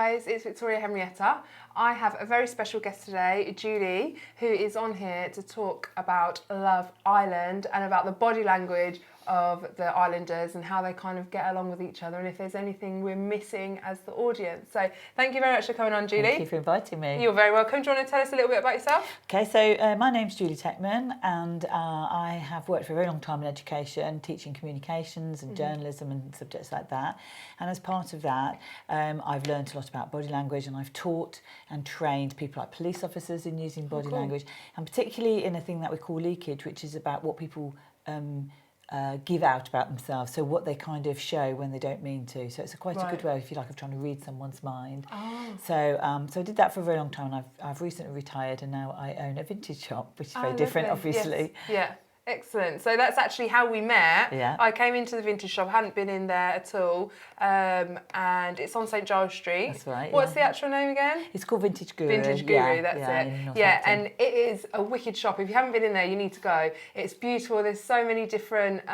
guys, it's Victoria Henrietta. I have a very special guest today, Julie, who is on here to talk about Love Island and about the body language of the islanders and how they kind of get along with each other and if there's anything we're missing as the audience. So thank you very much for coming on, Julie. Thank you for inviting me. You're very welcome. Do you want to tell us a little bit about yourself? Okay, so my name's Julie Teckman and I have worked for a very long time in education, teaching communications and journalism and subjects like that. And as part of that, I've learned a lot about body language, and I've taught and trained people like police officers in using body language, and particularly in a thing that we call leakage, which is about what people give out about themselves, so what they kind of show when they don't mean to. So it's quite a good way, if you like, of trying to read someone's mind. So I did that for a very long time, and I've recently retired, and now I own a vintage shop, which is very different, obviously. Yes. Yeah. Excellent. So that's actually how we met. Yeah. I came into the vintage shop, hadn't been in there at all, and it's on St Giles Street. That's right. What's the actual name again? It's called Vintage Guru. Vintage Guru, that's it. Yeah, Northampton. and it is a wicked shop. If you haven't been in there, you need to go. It's beautiful. There's so many different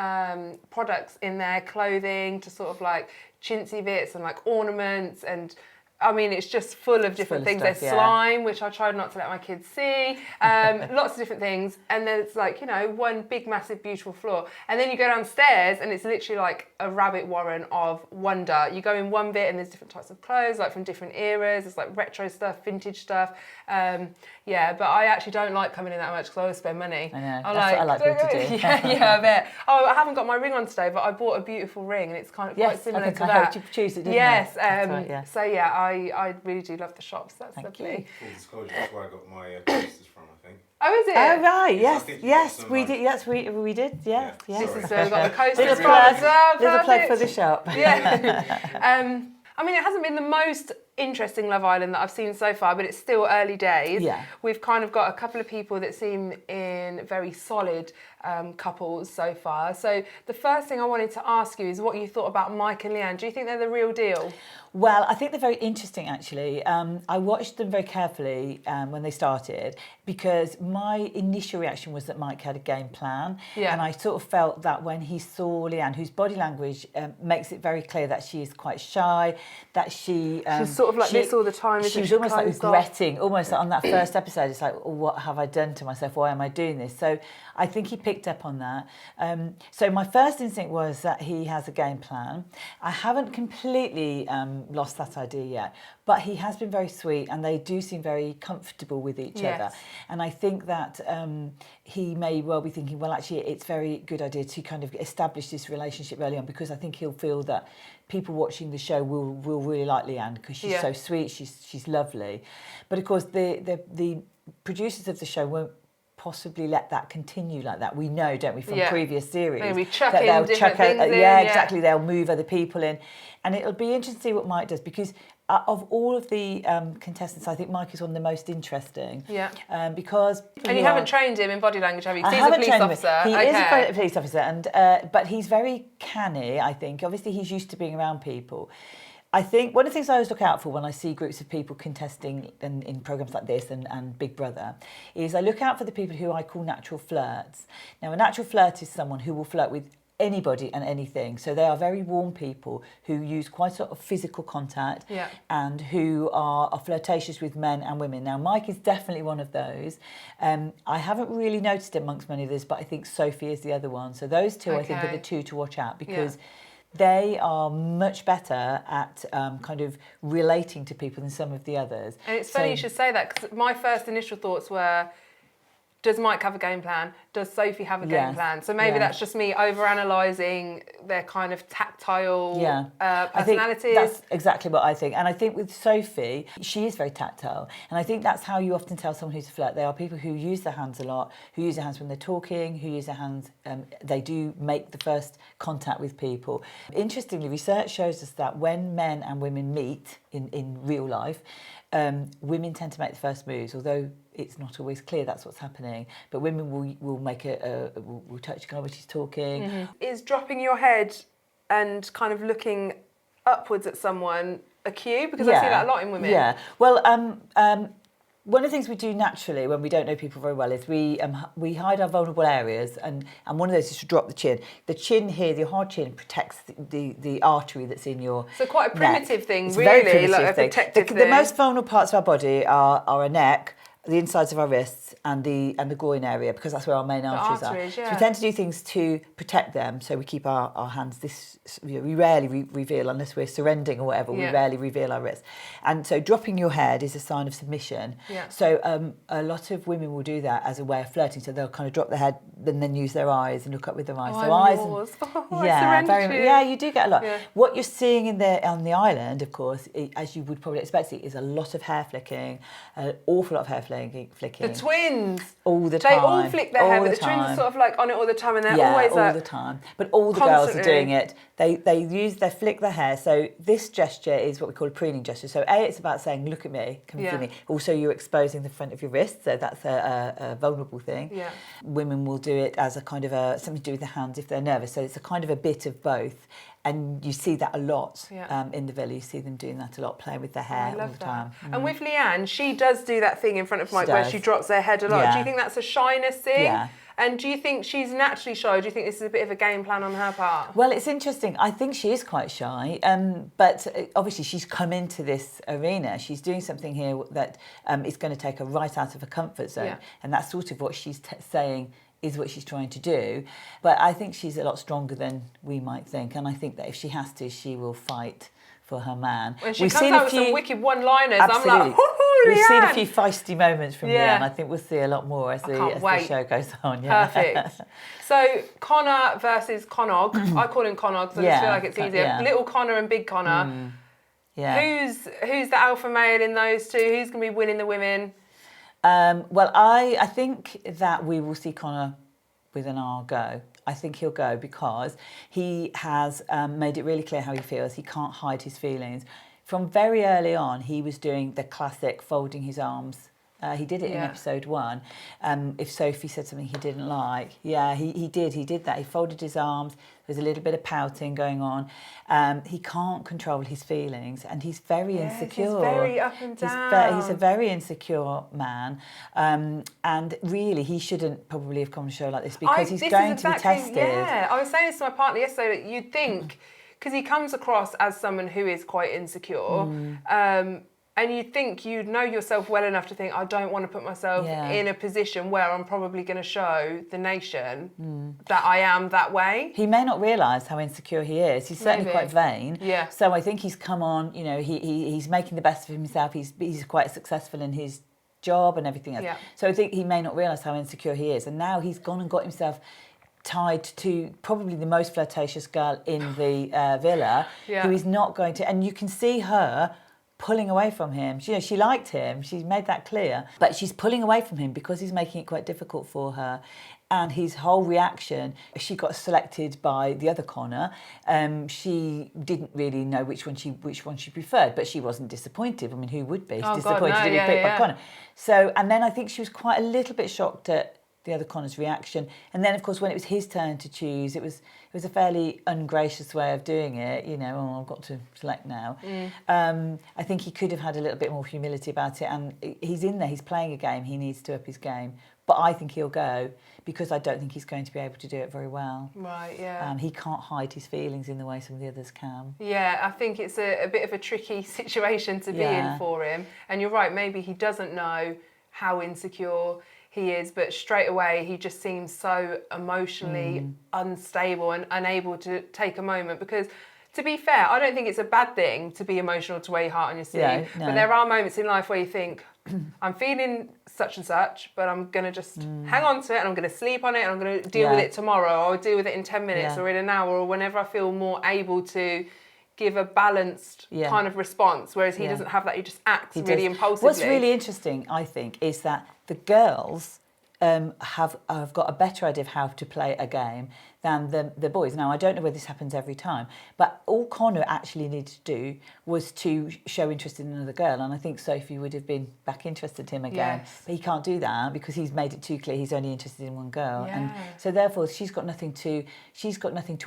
products in there, clothing to sort of like chintzy bits and like ornaments, and I mean, it's just full of different things. Stuff, there's slime, which I tried not to let my kids see. Lots of different things. And then it's like, you know, one big, massive, beautiful floor. And then you go downstairs and it's literally like a rabbit warren of wonder. You go in one bit and there's different types of clothes, like from different eras. It's like retro stuff, vintage stuff. Yeah, but I actually don't like coming in that much because I always spend money. I know, that's what I like people to do. Yeah, I bet. Oh, I haven't got my ring on today, but I bought a beautiful ring and it's kind of quite similar to that. I helped you choose it, didn't yes, I? So yeah, I really do love the shops. That's Thank lovely. you. Full disclosure, that's where I got my posters from, I think. Oh, is it? Oh right, Yes, yes, we did. Yes, we did. Yeah, Yeah, yeah. sorry. So we've got the coasters Little from plug, as well. little plug for Perfect. the shop. Yeah. I mean, it hasn't been the most interesting Love Island that I've seen so far, but it's still early days. Yeah. We've kind of got a couple of people that seem in very solid couples so far. So the first thing I wanted to ask you is what you thought about Mike and Leanne. Do you think they're the real deal? Well, I think they're very interesting, actually. I watched them very carefully when they started, because my initial reaction was that Mike had a game plan. Yeah. And I sort of felt that when he saw Leanne, whose body language makes it very clear that she is quite shy, that she... She's sort of like this all the time. She was almost like regretting, almost like on that first episode, it's like, oh, what have I done to myself? Why am I doing this? So I think he picked up on that. So my first instinct was that he has a game plan. I haven't completely lost that idea yet, but he has been very sweet and they do seem very comfortable with each other. And I think that he may well be thinking, well, actually, it's a very good idea to kind of establish this relationship early on, because I think he'll feel that people watching the show will really like Leanne because she's so sweet, she's lovely. But of course, the producers of the show won't possibly let that continue like that. We know, don't we, from previous series, maybe chuck that in they'll different things in, exactly. They'll move other people in, and it'll be interesting to see what Mike does, because of all of the contestants, I think Mike is one of the most interesting. Yeah. Because and you haven't trained him in body language, have you? I He's haven't a police trained him. officer. He is a police officer, and but he's very canny, I think. Obviously, he's used to being around people. I think one of the things I always look out for when I see groups of people contesting in programmes like this and Big Brother is I look out for the people who I call natural flirts. Now, a natural flirt is someone who will flirt with anybody and anything. So they are very warm people who use quite a lot of physical contact and who are flirtatious with men and women. Now, Mike is definitely one of those. I haven't really noticed it amongst many of this, but I think Sophie is the other one. So those two, I think, are the two to watch out, because they are much better at kind of relating to people than some of the others. And it's funny you should say that, because my first initial thoughts were, does Mike have a game plan? Does Sophie have a game plan? So maybe that's just me overanalyzing their kind of tactile personalities. I think that's exactly what I think. And I think with Sophie, she is very tactile. And I think that's how you often tell someone who's a flirt. They are people who use their hands a lot, who use their hands when they're talking, who use their hands, they do make the first contact with people. Interestingly, research shows us that when men and women meet in real life, women tend to make the first moves, although it's not always clear that's what's happening. But women will make will touch kind of when she's talking. Is dropping your head and kind of looking upwards at someone a cue? Because I see that a lot in women. Yeah. Well, One of the things we do naturally when we don't know people very well is we hide our vulnerable areas, and one of those is to drop the chin. The chin here, the hard chin, protects the artery that's in your So quite a primitive neck. thing, It's really, a very primitive like a thing. protective The thing. most vulnerable parts of our body are our neck, the insides of our wrists, and the groin area, because that's where our main arteries are. Yeah. So we tend to do things to protect them. So we keep our hands this. We rarely reveal, unless we're surrendering or whatever. We rarely reveal our wrists. And so dropping your head is a sign of submission. Yeah. So a lot of women will do that as a way of flirting. So they'll kind of drop their head and then use their eyes and look up with their eyes. Oh, so I'm eyes. yours. Yeah, yeah, you do get a lot. Yeah. What you're seeing on the island, of course, as you would probably expect to see, is a lot of hair flicking, an awful lot of hair flicking. The twins. All the time. They all flick their hair, all but the twins are time. sort of like on it all the time, and they're Yeah, always all like the time. But all the girls are constantly. doing it. They flick their hair. So this gesture is what we call a preening gesture. So it's about saying, look at me, come see me. Also, you're exposing the front of your wrist, so that's a vulnerable thing. Yeah. Women will do it as a kind of something to do with the hands if they're nervous. So it's a kind of a bit of both. And you see that a lot in the villa. You see them doing that a lot, playing with their hair all the time. And with Leanne, she does do that thing in front of Mike where she drops her head a lot. Yeah. Do you think that's a shyness thing? Yeah. And do you think she's naturally shy? Or do you think this is a bit of a game plan on her part? Well, it's interesting. I think she is quite shy, but obviously she's come into this arena. She's doing something here that is going to take her right out of her comfort zone, and that's sort of what she's saying is what she's trying to do. But I think she's a lot stronger than we might think, and I think that if she has to, she will fight for her man. When she comes out with some wicked one-liners, absolutely. I'm like, oh, We've seen a Leanne. few feisty moments from Leanne. I think we'll see a lot more as the show goes on. Yeah. Perfect. So Connor versus Connog. I call him Connog, so I just feel like it's easier. Yeah. Little Connor and Big Connor. Yeah. Who's the alpha male in those two? Who's going to be winning the women? Well, I think that we will see Connor with an R go. I think he'll go because he has made it really clear how he feels. He can't hide his feelings. From very early on, he was doing the classic folding his arms. He did it in episode 1. If Sophie said something he didn't like, he did that. He folded his arms. There's a little bit of pouting going on. He can't control his feelings, and he's very insecure. He's very up and down. He's a very insecure man, and really he shouldn't probably have come on a show like this because he's going to be tested. Yeah, I was saying this to my partner yesterday that you'd think, because he comes across as someone who is quite insecure, and you'd think you'd know yourself well enough to think, I don't want to put myself in a position where I'm probably going to show the nation that I am that way. He may not realise how insecure he is. He's certainly quite vain. Yeah. So I think he's come on, he's making the best of himself. He's quite successful in his job and everything else. Yeah. So I think he may not realise how insecure he is. And now he's gone and got himself tied to probably the most flirtatious girl in the villa, who is not going to... And you can see her pulling away from him. She liked him. She's made that clear. But she's pulling away from him because he's making it quite difficult for her. And his whole reaction, she got selected by the other Connor. She didn't really know which one she preferred, but she wasn't disappointed. I mean, who would be disappointed to be picked by Connor? So, and then I think she was quite a little bit shocked at the other Connor's reaction. And then, of course, when it was his turn to choose, it was a fairly ungracious way of doing it. I've got to select now. I think he could have had a little bit more humility about it. And he's in there, he's playing a game, he needs to up his game. But I think he'll go because I don't think he's going to be able to do it very well. Right, yeah. He can't hide his feelings in the way some of the others can. Yeah, I think it's a bit of a tricky situation to be in for him. And you're right, maybe he doesn't know how insecure he is, but straight away he just seems so emotionally unstable and unable to take a moment. Because to be fair, I don't think it's a bad thing to be emotional, to wear your heart on your sleeve. No. But there are moments in life where you think, I'm feeling such and such, but I'm going to just hang on to it and I'm going to sleep on it and I'm going to deal with it tomorrow, or I'll deal with it in 10 minutes or in an hour, or whenever I feel more able to give a balanced kind of response, whereas he doesn't have that. He just acts really impulsively. What's really interesting, I think, is that the girls have got a better idea of how to play a game than the boys. Now, I don't know whether this happens every time, but all Connor actually needed to do was to show interest in another girl, and I think Sophie would have been back interested in him again. Yes. But he can't do that because he's made it too clear he's only interested in one girl, Yeah. and so therefore she's got nothing to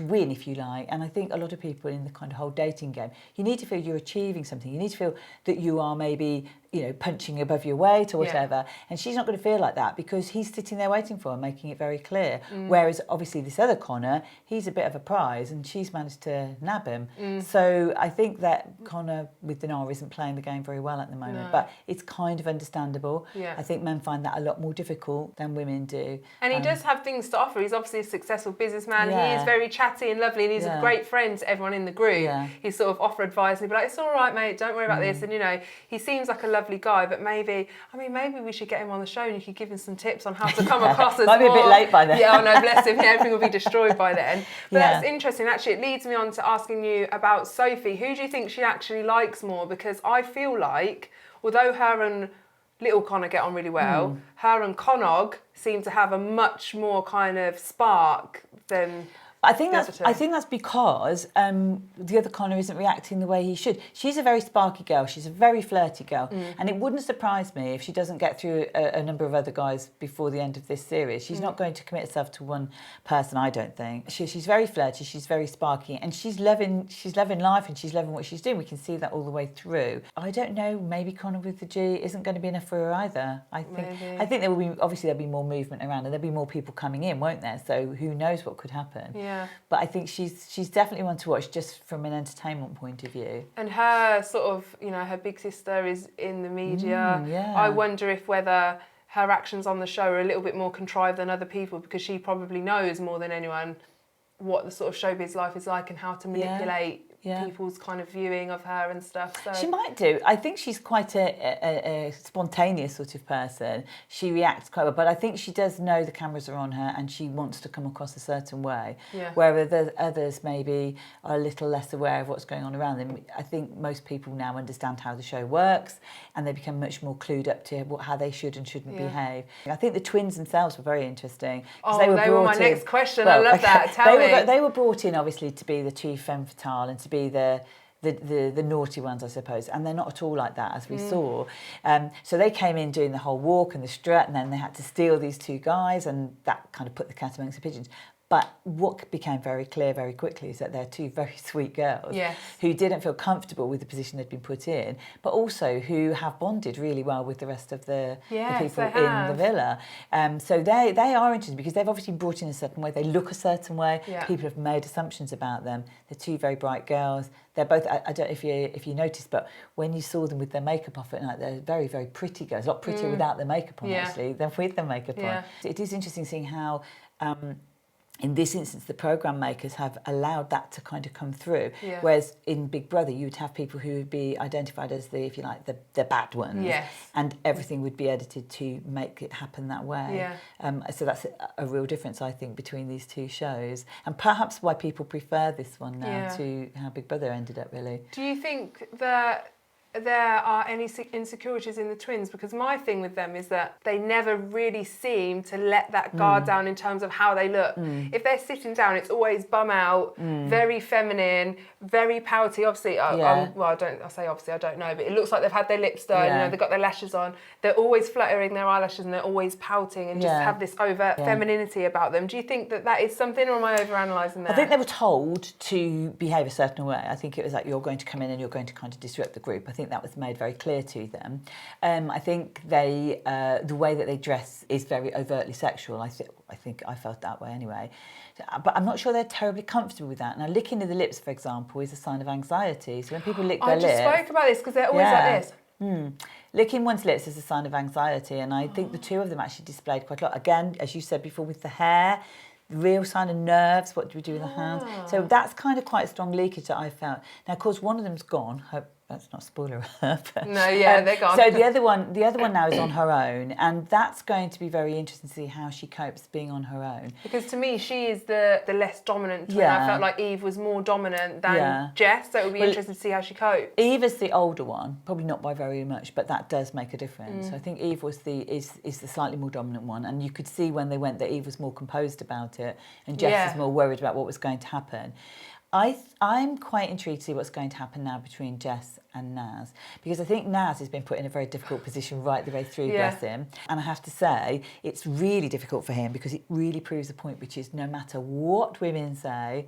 win, if you like. And I think a lot of people in the kind of whole dating game, you need to feel you're achieving something. You need to feel that you are maybe, you know, punching above your weight or whatever. Yeah. And she's not going to feel like that because he's sitting there waiting for her, making it very clear. Whereas obviously this other Connor, he's a bit of a prize and she's managed to nab him. So I think that Connor with Dinar isn't playing the game very well at the moment, but it's kind of understandable. Yeah. I think men find that a lot more difficult than women do. And he does have things to offer. He's obviously a successful businessman. Yeah. He is very chatty and lovely, and he's a great friend to everyone in the group. Yeah. He sort of offer advice and he'd be like, it's all right, mate, don't worry about this. And, you know, he seems like a lovely guy, but maybe we should get him on the show and you could give him some tips on how to come across as Might be a bit late by then. Yeah, oh no, bless him. Yeah, everything will be destroyed by then. But that's interesting. Actually, it leads me on to asking you about Sophie. Who do you think she actually likes more? Because I feel like, although her and little Connor get on really well, her and Connog seem to have a much more kind of spark than... I think that's because the other Connor isn't reacting the way he should. She's a very sparky girl. She's a very flirty girl, and it wouldn't surprise me if she doesn't get through a number of other guys before the end of this series. She's not going to commit herself to one person, I don't think. She's very flirty. She's very sparky, and she's loving life, and she's loving what she's doing. We can see that all the way through. I don't know. Maybe Connor with the G isn't going to be enough for her either. I think there'll be more movement around, and there'll be more people coming in, won't there? So who knows what could happen? Yeah. But I think she's definitely one to watch just from an entertainment point of view. And her sort of, you know, her big sister is in the media. I wonder if whether her actions on the show are a little bit more contrived than other people because she probably knows more than anyone what the sort of showbiz life is like and how to manipulate people's kind of viewing of her and stuff. So she might do. I think she's quite a spontaneous sort of person. She reacts quite well, but I think she does know the cameras are on her and she wants to come across a certain way. Yeah. Whereas others maybe are a little less aware of what's going on around them. I think most people now understand how the show works and they become much more clued up to how they should and shouldn't behave. I think the twins themselves were very interesting. Oh, they were my next question. Well, I love that. Tell me. They were brought in obviously to be the two femme fatale and to be the naughty ones, I suppose, and they're not at all like that, as we saw. So they came in doing the whole walk and the strut, and then they had to steal these two guys, and that kind of put the cat amongst the pigeons. But what became very clear very quickly is that they're two very sweet girls who didn't feel comfortable with the position they'd been put in, but also who have bonded really well with the rest of the people in the villa. So they are interesting because they've obviously brought in a certain way. They look a certain way. Yeah. People have made assumptions about them. They're two very bright girls. They're both, I don't know if you noticed, but when you saw them with their makeup off at night, they're very, very pretty girls. A lot prettier without their makeup on, actually, than with their makeup on. It is interesting seeing how... in this instance, the programme makers have allowed that to kind of come through. Yeah. Whereas in Big Brother, you would have people who would be identified as if you like, the bad ones. Yes. And everything would be edited to make it happen that way. Yeah. So that's a real difference, I think, between these two shows. And perhaps why people prefer this one now to how Big Brother ended up, really. Do you think that there are any insecurities in the twins? Because my thing with them is that they never really seem to let that guard down in terms of how they look. If they're sitting down, it's always bum out, very feminine, very pouty. Obviously, I don't know, but it looks like they've had their lips done, you know, they've got their lashes on. They're always fluttering their eyelashes and they're always pouting and just have this overt femininity about them. Do you think that is something, or am I overanalyzing that? I think they were told to behave a certain way. I think it was like, you're going to come in and you're going to kind of disrupt the group. I think that was made very clear to them. I think they, the way that they dress is very overtly sexual. I think I felt that way anyway. But I'm not sure they're terribly comfortable with that. Now, licking of the lips, for example, is a sign of anxiety. So when people lick their lips... I just spoke about this because they're always like this. Licking one's lips is a sign of anxiety, and I think the two of them actually displayed quite a lot. Again, as you said before, with the hair, the real sign of nerves, what do we do with the hands? So that's kind of quite a strong leakage that I felt. Now, of course, one of them's gone, That's not a spoiler alert. No, yeah, they're gone. So the other one now is on her own, and that's going to be very interesting to see how she copes being on her own. Because to me, she is the less dominant twin. Yeah. I felt like Eve was more dominant than Yeah. Jess, so it would be interesting to see how she copes. Eve is the older one, probably not by very much, but that does make a difference. I think Eve was is the slightly more dominant one, and you could see when they went that Eve was more composed about it, and Jess was more worried about what was going to happen. I'm quite intrigued to see what's going to happen now between Jess and Naz, because I think Naz has been put in a very difficult position right the way through, bless him. And I have to say, it's really difficult for him because it really proves a point, which is no matter what women say,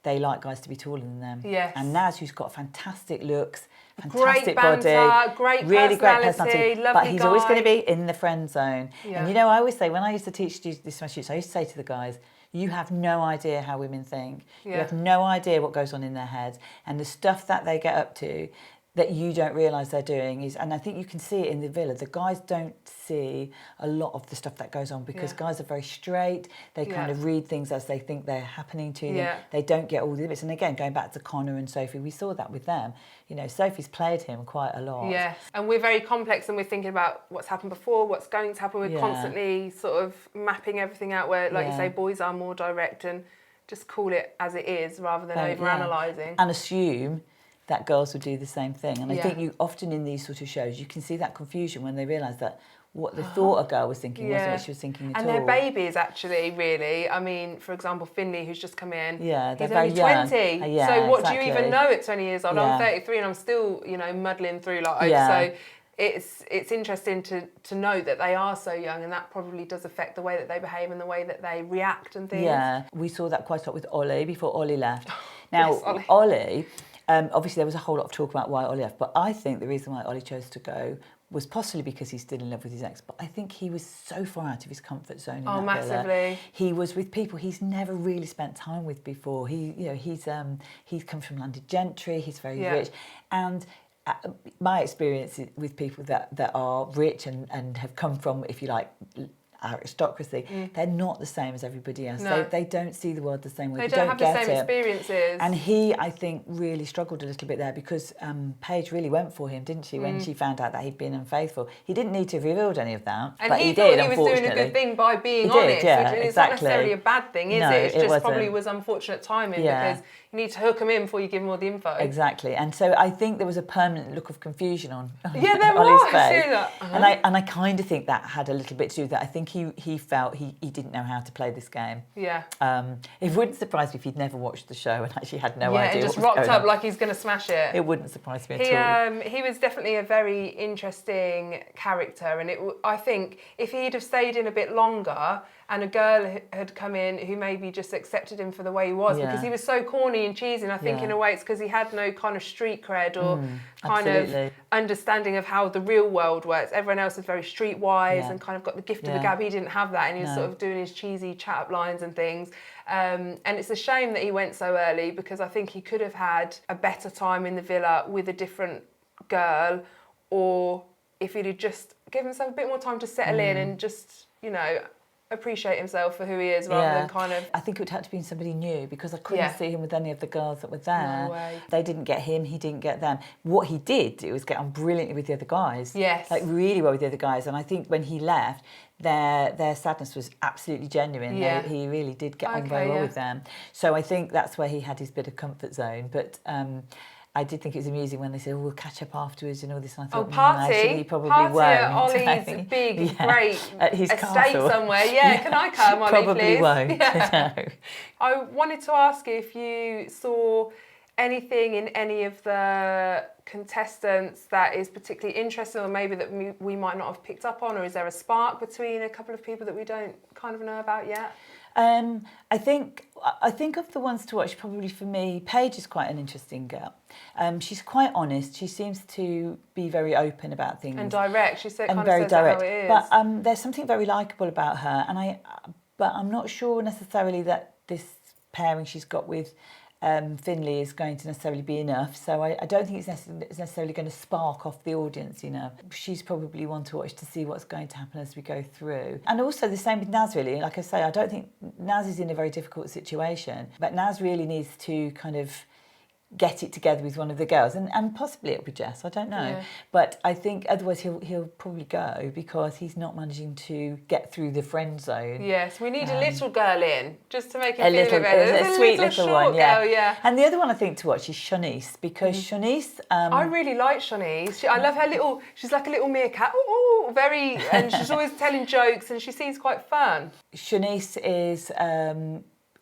they like guys to be taller than them. Yes. And Naz, who's got fantastic looks, Great fantastic banter, body, great really great personality, personality, lovely but he's always guy. going to be in the friend zone. Yeah. And you know, I always say, when I used to teach this to my students, I used to say to the guys, you have no idea how women think. You have no idea what goes on in their heads. And the stuff that they get up to that you don't realise they're doing is, and I think you can see it in the villa, the guys don't see a lot of the stuff that goes on because guys are very straight. They kind of read things as they think they're happening to them. They don't get all the bits. And again, going back to Connor and Sophie, we saw that with them. You know, Sophie's played him quite a lot. Yes, and we're very complex and we're thinking about what's happened before, what's going to happen. We're constantly sort of mapping everything out where, like you say, boys are more direct and just call it as it is rather than overanalyzing. And assume that girls would do the same thing. And I think you often in these sort of shows, you can see that confusion when they realise that what they thought a girl was thinking wasn't what she was thinking at all. And they're babies, actually, really. I mean, for example, Finley, who's just come in, they're he's very only young. 20. So what do you even know at 20 years old? I'm 33 and I'm still, you know, muddling through life. So it's interesting to know that they are so young, and that probably does affect the way that they behave and the way that they react and things. Yeah, we saw that quite a lot with Ollie before Ollie left. Now, Ollie. Ollie obviously there was a whole lot of talk about why Ollie left, but I think the reason why Ollie chose to go was possibly because he's still in love with his ex, but I think he was so far out of his comfort zone in that massively. villa. He was with people he's never really spent time with before. He's come from landed gentry, he's very rich, and my experience with people that are rich and have come from, if you like, aristocracy, they're not the same as everybody else. No. They don't see the world the same way. They don't have the get same it. experiences. And he, I think, really struggled a little bit there because Paige really went for him, didn't she, when she found out that he'd been unfaithful. He didn't need to have revealed any of that, and but he did, thought he was doing a good thing by being honest, which is not necessarily a bad thing, is it? It's just probably was unfortunate timing because you need to hook him in before you give him all the info. Exactly. And so I think there was a permanent look of confusion on there Ollie's was. face. And I kind of think that had a little bit to do with that. I think he felt he didn't know how to play this game. Yeah. It wouldn't surprise me if he'd never watched the show and actually had no idea. Yeah, and just rocked up like he's going to smash it. It wouldn't surprise me at all. He was definitely a very interesting character, and I think if he'd have stayed in a bit longer and a girl had come in who maybe just accepted him for the way he was, because he was so corny and cheesy, and I think in a way it's because he had no kind of street cred or kind of understanding of how the real world works. Everyone else is very streetwise and kind of got the gift of the gab. He didn't have that, and he was sort of doing his cheesy chat-up lines and things. And it's a shame that he went so early, because I think he could have had a better time in the villa with a different girl, or if he'd have just given himself a bit more time to settle in and just, you know, appreciate himself for who he is rather than kind of... I think it would have to be somebody new, because I couldn't see him with any of the girls that were there. No way. They didn't get him, he didn't get them. What he did do was get on brilliantly with the other guys. Yes. Like really well with the other guys. And I think when he left, their sadness was absolutely genuine. Yeah. He really did get on very well with them. So I think that's where he had his bit of comfort zone. But I did think it was amusing when they said, we'll catch up afterwards and all this. And I thought, party? he probably Party won't. at Ollie's big, great at his estate castle. somewhere. Yeah, can I come, Ollie, probably please? Won't. Yeah. No. I wanted to ask if you saw anything in any of the contestants that is particularly interesting, or maybe that we might not have picked up on, or is there a spark between a couple of people that we don't kind of know about yet? I think of the ones to watch, probably for me, Paige is quite an interesting girl. She's quite honest. She seems to be very open about things. And direct. She said, and kind very of says direct. how it is. But there's something very likeable about her, but I'm not sure necessarily that this pairing she's got with Finley is going to necessarily be enough. So I don't think it's necessarily going to spark off the audience, you know. She's probably one to watch to see what's going to happen as we go through. And also the same with Naz, really. Like I say, I don't think Naz is in a very difficult situation, but Naz really needs to kind of get it together with one of the girls, and possibly it'll be Jess, I don't know. Yeah. But I think otherwise he'll probably go because he's not managing to get through the friend zone. Yes, we need a little girl in just to make him feel a bit better. a sweet little short one, yeah. girl, yeah. And the other one I think to watch is Shanice, because Shanice... I really like Shanice. I love her little... She's like a little meerkat. Ooh, very... And she's always telling jokes and she seems quite fun. Shanice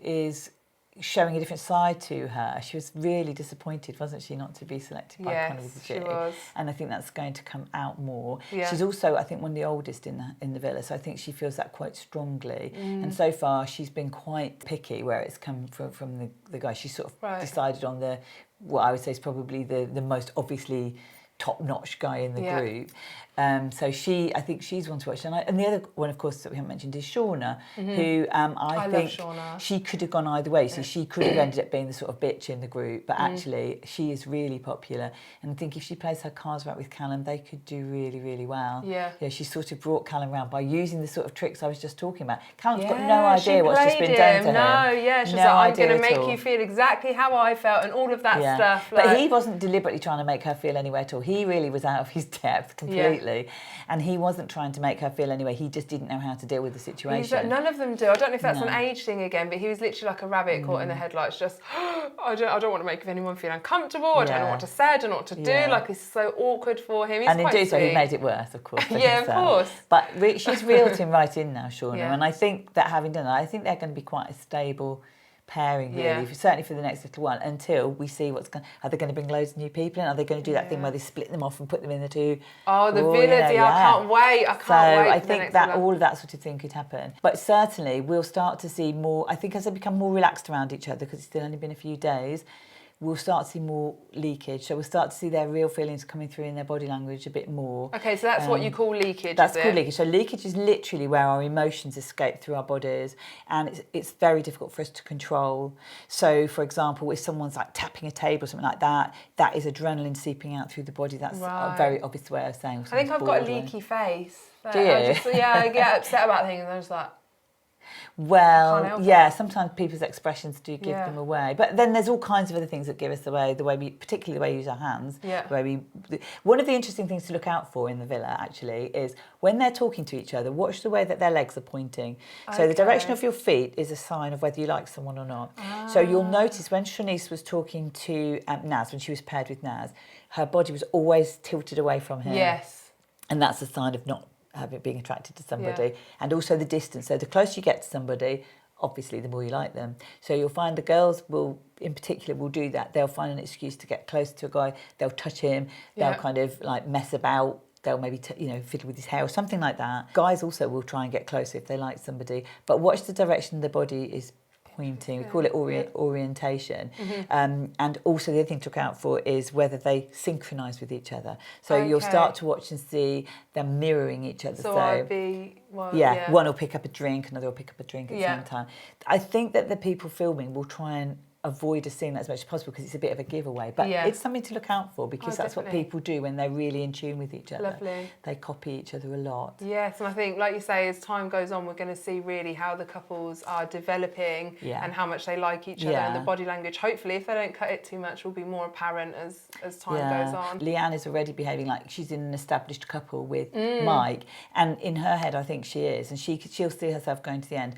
is showing a different side to her. She was really disappointed, wasn't she, not to be selected by Conor with the G. She was. And I think that's going to come out more. Yeah. She's also, I think, one of the oldest in the villa, so I think she feels that quite strongly. And so far, she's been quite picky where it's come from the guy. She sort of decided on what I would say is probably the most obviously top-notch guy in the group. So I think she's one to watch. And the other one, of course, that we haven't mentioned is Shauna, who I think she could have gone either way. So she could have ended up being the sort of bitch in the group, but actually she is really popular. And I think if she plays her cards right with Callum, they could do really, really well. Yeah. She sort of brought Callum round by using the sort of tricks I was just talking about. Callum's got no idea what's just been done to him. No, she's like, I'm going to make you feel exactly how I felt and all of that stuff. But he wasn't deliberately trying to make her feel any way at all. He really was out of his depth completely. And he wasn't trying to make her feel anyway. He just didn't know how to deal with the situation. None of them do. I don't know if that's an age thing again, but he was literally like a rabbit caught in the headlights. Just, I don't want to make anyone feel uncomfortable. I don't know what to say. I don't know what to do. Like, it's so awkward for him. He's and quite in doing so, sweet. he made it worse, of course. Of course. But she's reeled him right in now, Shauna. And I think that having done that, I think they're going to be quite a stable pairing, really, certainly for the next little while, until we see are they going to bring loads of new people in? Are they going to do that thing where they split them off and put them in the two? Oh, the villa, I can't wait. I can't wait. I think that all of that sort of thing could happen. But certainly we'll start to see more, I think, as they become more relaxed around each other, because it's still only been a few days, we'll start to see more leakage. So we'll start to see their real feelings coming through in their body language a bit more. Okay, so that's what you call leakage, That's called leakage. So leakage is literally where our emotions escape through our bodies, and it's very difficult for us to control. So, for example, if someone's like tapping a table or something like that, that is adrenaline seeping out through the body. That's a very obvious way of saying I think I've got a leaky face. Do you? I get upset about things and I'm just like... Well, sometimes people's expressions do give them away. But then there's all kinds of other things that give us away, particularly the way we use our hands. Yeah. One of the interesting things to look out for in the villa, actually, is when they're talking to each other, watch the way that their legs are pointing. So the direction of your feet is a sign of whether you like someone or not. So you'll notice when Shanice was talking to Naz, when she was paired with Naz, her body was always tilted away from him. Yes. And that's a sign of not being attracted to somebody, and also the distance. So the closer you get to somebody, obviously the more you like them. So you'll find the girls will do that. They'll find an excuse to get close to a guy. They'll touch him. They'll kind of like mess about. They'll maybe fiddle with his hair or something like that. Guys also will try and get closer if they like somebody. But watch the direction the body is pointing. We call it orientation. And also the other thing to look out for is whether they synchronise with each other. So you'll start to watch and see them mirroring each other. So I'd be... one will pick up a drink, another will pick up a drink at the same time. I think that the people filming will try and avoid a scene that as much as possible because it's a bit of a giveaway. But it's something to look out for because that's what people do when they're really in tune with each other. Lovely. They copy each other a lot. Yes, and I think, like you say, as time goes on, we're going to see really how the couples are developing and how much they like each other, and the body language, hopefully, if they don't cut it too much, will be more apparent as time goes on. Leanne is already behaving like she's in an established couple with Mike, and in her head, I think she is, and she'll see herself going to the end.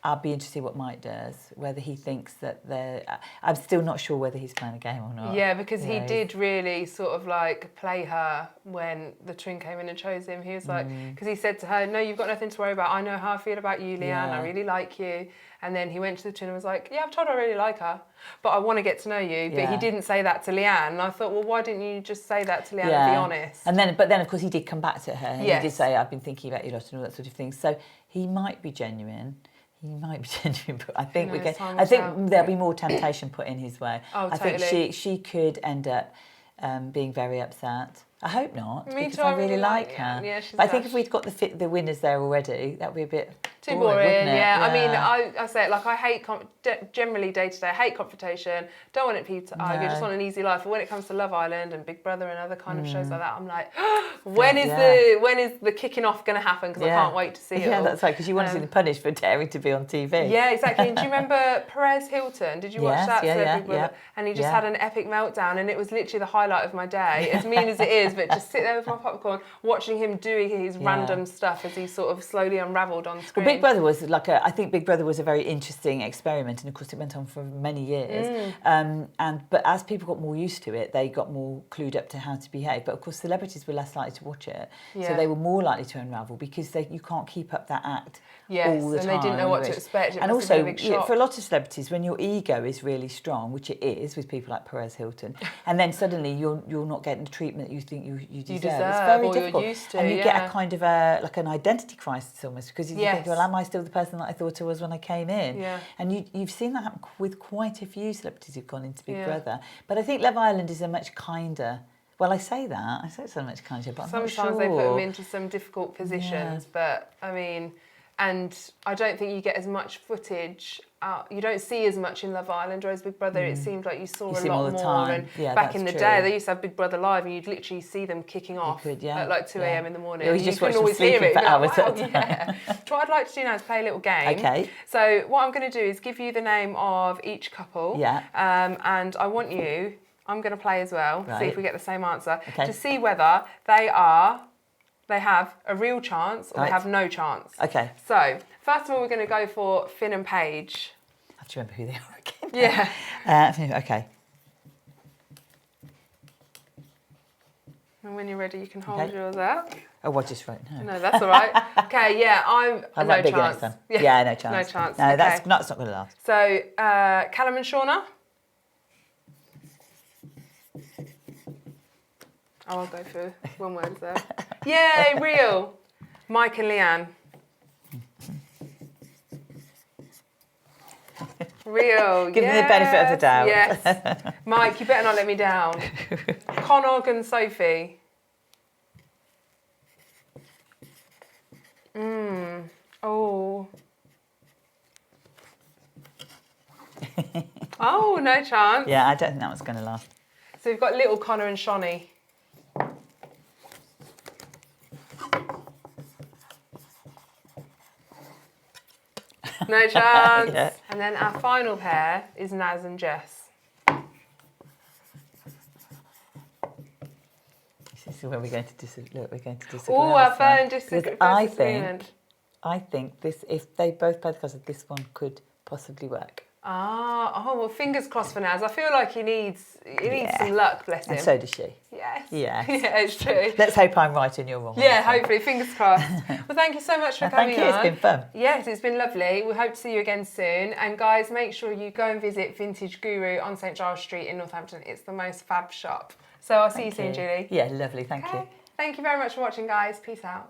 I'll be interested to see what Mike does, whether he thinks that they're... I'm still not sure whether he's playing a game or not. Yeah, because he did really sort of like play her when the twin came in and chose him. He was like... Because he said to her, no, you've got nothing to worry about. I know how I feel about you, Leanne. I really like you. And then he went to the twin and was like, yeah, I've told her I really like her, but I want to get to know you. But he didn't say that to Leanne. And I thought, well, why didn't you just say that to Leanne and be honest? But then, of course, he did come back to her. And he did say, I've been thinking about you a lot and all that sort of thing. So he might be genuine. But I think there'll be more temptation put in his way. Oh, I think she could end up being very upset. I hope not, Me because too, I really like her. Yeah, she's but I think lush. if we'd got the winners there already, that would be a bit too boring, wouldn't it? yeah. I mean, I say it like I hate generally day to day. I hate confrontation. Don't want people to argue. Just want an easy life. But when it comes to Love Island and Big Brother and other kind of shows like that, I'm like, when is the kicking off going to happen? Because I can't wait to see it. Yeah, that's right. Because you want to see them punished for daring to be on TV. Yeah, exactly. And do you remember Perez Hilton? Did you watch that? Big Brother? And he just had an epic meltdown, and it was literally the highlight of my day. As mean as it is, but just sit there with my popcorn, watching him doing his random stuff as he sort of slowly unravelled on screen. Well, Big Brother was I think Big Brother was a very interesting experiment, and of course it went on for many years. But as people got more used to it, they got more clued up to how to behave. But of course, celebrities were less likely to watch it, so they were more likely to unravel because you can't keep up that act all the time. And they didn't know what to expect. And also, for a lot of celebrities, when your ego is really strong, which it is with people like Perez Hilton, and then suddenly you're not getting the treatment that you think you deserve. It's very difficult. You're used to, and you get a kind of like an identity crisis almost, because you think, well, am I still the person that I thought I was when I came in? Yeah. And you've seen that happen with quite a few celebrities who've gone into Big Brother. But I think Love Island is a much kinder... Well, I say it's so much kinder, but I'm not sure. Sometimes they put them into some difficult positions, but I mean... And I don't think you get as much footage. You don't see as much in Love Island, whereas Big Brother, it seemed like you saw a lot more. And back in the day, they used to have Big Brother Live, and you'd literally see them kicking off at like 2 a.m. in the morning. Yeah, you just couldn't always hear it. What I'd like to do now is play a little game. Okay. So what I'm going to do is give you the name of each couple. Yeah. And I want you. I'm going to play as well. Right. See if we get the same answer Okay. to see whether they have a real chance or they have no chance. Okay. So, first of all, we're going to go for Finn and Paige. I have to remember who they are again. Yeah. Okay. And when you're ready, you can hold yours up. Oh, well, just right now. No, that's all right. Okay, yeah, I'm no chance. Yeah, no chance. No chance. No, okay. that's not going to last. So, Callum and Shauna. Oh, I'll go for one word there. Yay, real. Mike and Leanne. Real. Give them the benefit of the doubt. Yes. Mike, you better not let me down. Conor and Sophie. Oh. Oh, no chance. Yeah, I don't think that one's going to last. So we've got little Connor and Shonny. No chance. Yeah. And then our final pair is Naz and Jess. This is where we're going to disagree. Look, we're going to disagree. Oh, our firm disagreement. I think this, if they both play the cards, this one could possibly work. Well, fingers crossed for Naz. I feel like he needs some luck, bless him. And so does she. Yes. Yes. Yeah, it's true. Let's hope I'm right and you're wrong. Yeah, hopefully. Fingers crossed. Well, thank you so much for coming on. Thank you. It's been fun. Yes, it's been lovely. We hope to see you again soon. And guys, make sure you go and visit Vintage Guru on St Giles Street in Northampton. It's the most fab shop. So I'll see you soon, Julie. Yeah, lovely. Thank you. Thank you very much for watching, guys. Peace out.